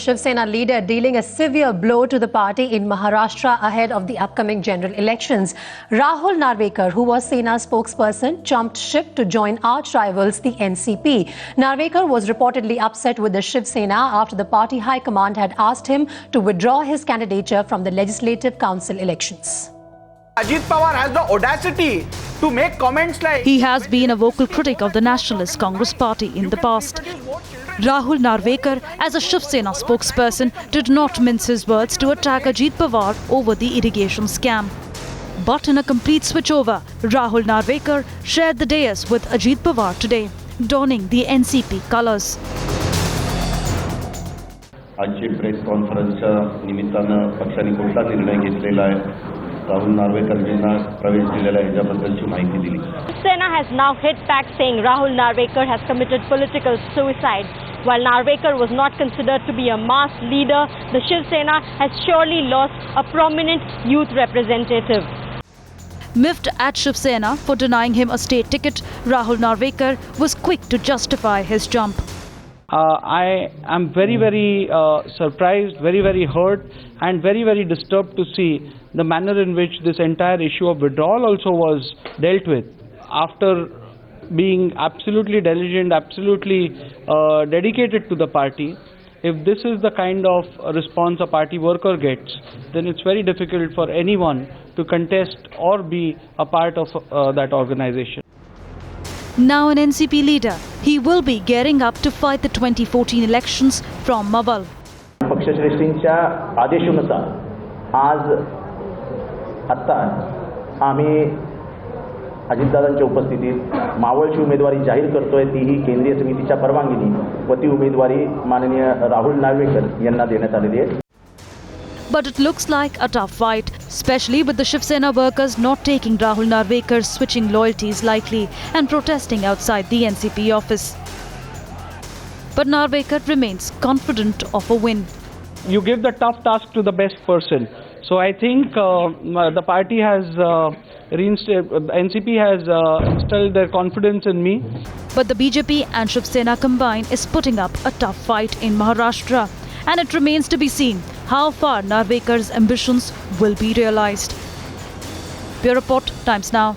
Shiv Sena leader dealing a severe blow to the party in Maharashtra ahead of the upcoming general elections. Rahul Narvekar, who was Sena's spokesperson, jumped ship to join arch rivals the NCP. Narvekar was reportedly upset with the Shiv Sena after the party high command had asked him to withdraw his candidature from the Legislative Council elections. Ajit Pawar has the audacity to make comments like... He has been a vocal critic of the Nationalist Congress Party in the past. Rahul Narvekar, as a Shiv Sena spokesperson, did not mince his words to attack Ajit Pawar over the irrigation scam. But in a complete switchover, Rahul Narvekar shared the dais with Ajit Pawar today, donning the NCP colours. आजची press कॉन्फरन्सच्या निमित्तानं पक्षाने कोणता निर्णय घेतलेला आहे राहुल नार्वेकरजींना प्रवेश दिलेला आहे याबद्दलची माहिती दिली. Sena has now hit back saying Rahul Narvekar has committed political suicide. While Narvekar was not considered to be a mass leader, the Shiv Sena has surely lost a prominent youth representative. Miffed at Shiv Sena for denying him a state ticket, Rahul Narvekar was quick to justify his jump. I am very surprised, very hurt and very disturbed to see the manner in which this entire issue of withdrawal also was dealt with. After being absolutely diligent, absolutely dedicated to the party, if this is the kind of response a party worker gets, then it's very difficult for anyone to contest or be a part of that organization. Now an NCP leader, he will be gearing up to fight the 2014 elections from Mawal. पक्षश्रेष्ठींच्या आदेशानुसार आज आता आम्ही अजितदादांच्या उपस्थितीत मावळची उमेदवारी जाहीर करतोय. तीही केंद्रीय समितीच्या परवानगीने व ती उमेदवारी माननीय राहुल नार्वेकर यांना देण्यात आलेली आहे. But it looks like a tough fight, especially with the Shiv Sena workers not taking Rahul Narvekar's switching loyalties lightly and protesting outside the NCP office. But Narvekar remains confident of a win. You give the tough task to the best person. So I think the party has NCP has instilled their confidence in me. But the BJP and Shiv Sena combined is putting up a tough fight in Maharashtra. And it remains to be seen how far Narvekar's ambitions will be realized. Bureau Report, Times Now.